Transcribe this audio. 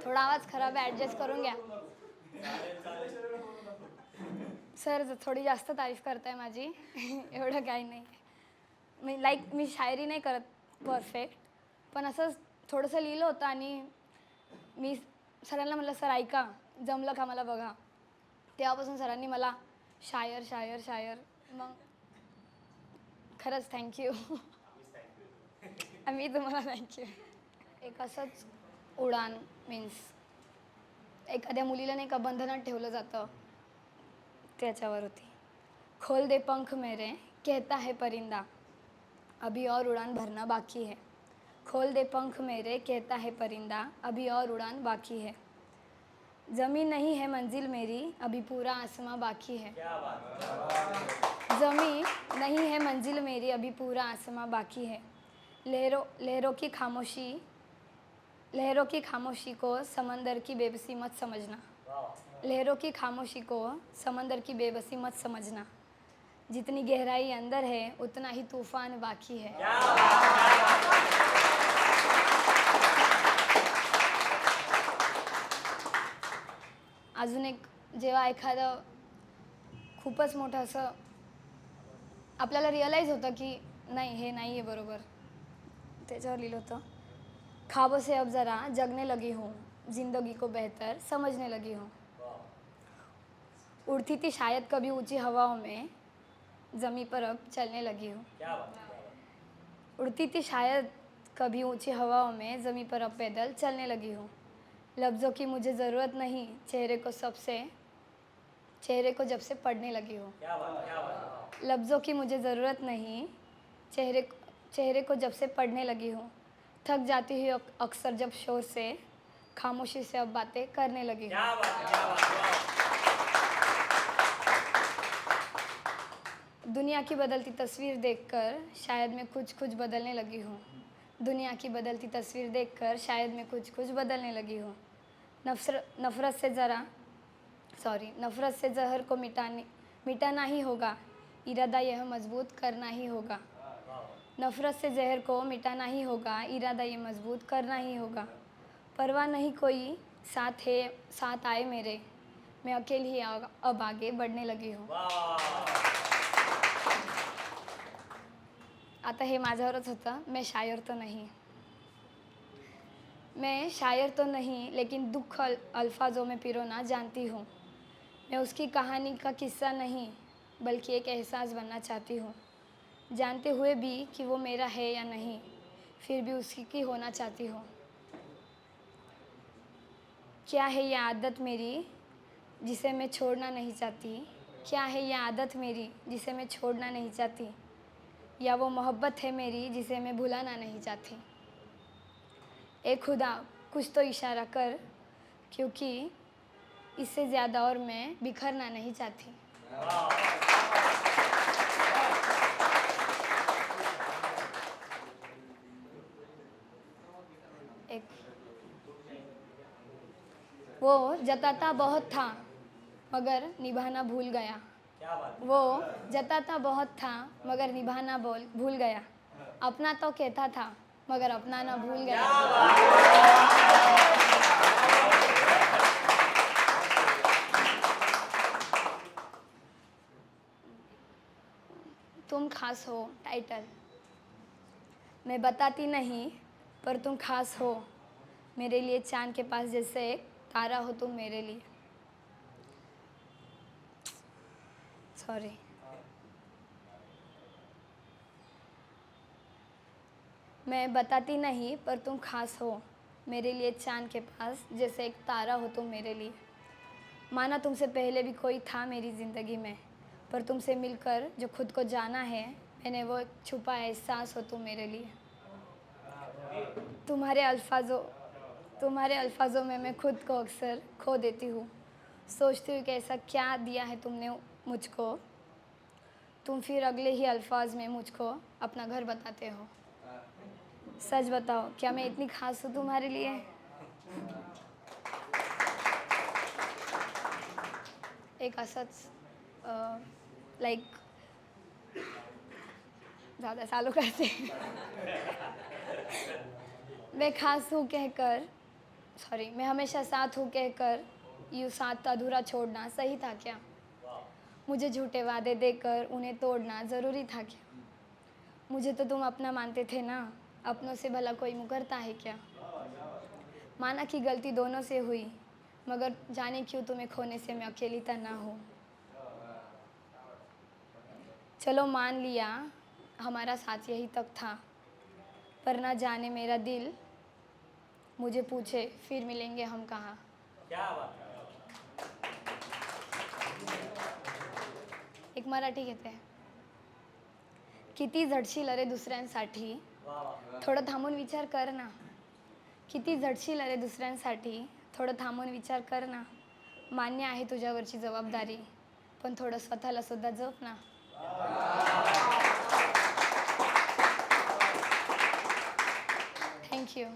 थोडा आवाज खराब आहे, ॲडजस्ट करून घ्या. सर थोडी जास्त तारीफ करताय माझी. एवढं काही नाही. मी शायरी नाही करत परफेक्ट, पण असंच थोडंसं लिहिलं होतं आणि मी सरांना म्हटलं, सर ऐका, जमलं का मला बघा. तेव्हापासून सरांनी मला शायर शायर शायर. मग खरंच थँक्यू. मी तुम्हाला थँक्यू. एक असंच उडान मीन्स एखाद्या मुलीला नाही का बंधनात ठेवलं जातं त्याच्यावर होती. खोल दे पंख मेरे कहता है परिंदा, अभी और उड़ान भरना बाकी है. खोल दे पंख मेरे कहता है परिंदा, अभी और उड़ान बाकी है. ज़मीन नहीं है मंजिल मेरी, अभी पूरा आसमां बाकी है. ज़मीन नहीं है मंजिल मेरी, अभी पूरा आसमां बाकी है. लहरों की खामोशी को समंदर की बेबसी मत समझना. लहरों की खामोशी को समंदर की बेबसी मत समझना. जितनी गहराई अंदर है उतना ही तूफान बाकी है. अजून एक, जेव्हा एखादं खूपच मोठं असं आपल्याला रिअलाईज होतं की नाही हे नाही आहे बरोबर, त्याच्यावर लिहिलं होतं. ख्वाबों से अब ज़रा जगने लगी हूँ, ज़िंदगी को बेहतर समझने लगी हूँ. उड़ती थी शायद कभी ऊंची हवाओं में, ज़मीं पर अब चलने लगी हूँ. उड़ती थी शायद कभी ऊंची हवाओं में, ज़मीं पर अब पैदल चलने लगी हूँ. लफ्ज़ों की मुझे ज़रूरत नहीं, चेहरे को जब से पढ़ने लगी हूँ. लफ्ज़ों की मुझे ज़रूरत नहीं, चेहरे को जब से पढ़ने लगी हूँ. थक जाती हुई अक्सर जब शोर से, खामोशी से अब बातें करने लगी हूँ. दुनिया की बदलती तस्वीर देखकर शायद मैं कुछ बदलने लगी हूँ. दुनिया की बदलती तस्वीर देखकर शायद मैं कुछ बदलने लगी हूँ. नफ़रत से ज़हर को मिटाना ही होगा, इरादा यह मजबूत करना ही होगा. नफ़रत से ज़हर को मिटाना ही होगा, इरादा ये मजबूत करना ही होगा. परवाह नहीं कोई साथ आए मेरे, मैं अकेली ही अब आगे बढ़ने लगी हूँ. आता हे माझ्यावरच होतं. मैं शायर तो नहीं लेकिन दुख अल्फाजों में पिरोना जानती हूँ. मैं उसकी कहानी का किस्सा नहीं बल्कि एक एहसास बनना चाहती हूँ. जानते हुए भी कि वो मेरा है या नहीं, फिर भी उसकी की होना चाहती हूँ. क्या है ये आदत मेरी जिसे मैं छोड़ना नहीं चाहती. क्या है ये आदत मेरी जिसे मैं छोड़ना नहीं चाहती, या वो मोहब्बत है मेरी जिसे मैं भुलाना नहीं चाहती. ए खुदा कुछ तो इशारा कर, क्योंकि इससे ज़्यादा और मैं बिखरना नहीं चाहती. एक, वो जताता बहुत था मगर निभाना भूल गया. वो जताता बहुत था मगर निभाना भूल गया. अपना तो कहता था मगर अपनाना भूल गया. तुम खास हो टाइटल. मैं बताती नहीं पर तुम खास हो मेरे लिए. चांद के पास जैसे एक तारा हो तुम मेरे लिए. सॉरी. मैं बताती नहीं पर तुम खास हो मेरे लिए. चांद के पास जैसे एक तारा हो तुम मेरे लिए. माना तुमसे पहले भी कोई था मेरी ज़िंदगी में, पर तुमसे मिलकर जो खुद को जाना है मैंने, वो एक छुपा एहसास हो तुम मेरे लिए. तुम्हारे अल्फाजों में मैं खुद को अक्सर खो देती हूँ. सोचती हूँ कि ऐसा क्या दिया है तुमने मुझको, तुम फिर अगले ही अल्फाज में मुझको अपना घर बताते हो. सच बताओ, क्या मैं इतनी खास हूँ तुम्हारे लिए? एक असंच लाइक ज़्यादा चालू करते. मैं खास हूँ कहकर सॉरी, मैं हमेशा साथ हूँ कहकर यूँ साथ अधूरा छोड़ना सही था क्या? मुझे झूठे वादे देकर उन्हें तोड़ना ज़रूरी था क्या? मुझे तो तुम अपना मानते थे ना, अपनों से भला कोई मुकरता है क्या? माना कि गलती दोनों से हुई, मगर जाने क्यों तुम्हें खोने से मैं अकेली तना हूँ। चलो मान लिया हमारा साथ यही तक था, पर ना जाने मेरा दिल मुझे पूछे फिर मिलेंगे हम कहाँ। क्या बात है. एक मराठी घेते. किती झटशील अरे दुसऱ्यांसाठी, वा वा. थोडं थांबून विचार कर ना. किती झटशील अरे दुसऱ्यांसाठी, थोडं थांबून विचार कर ना. मान्य आहे तुझ्यावरची जबाबदारी, पण थोडं स्वतःला सुद्धा जप ना. थँक्यू.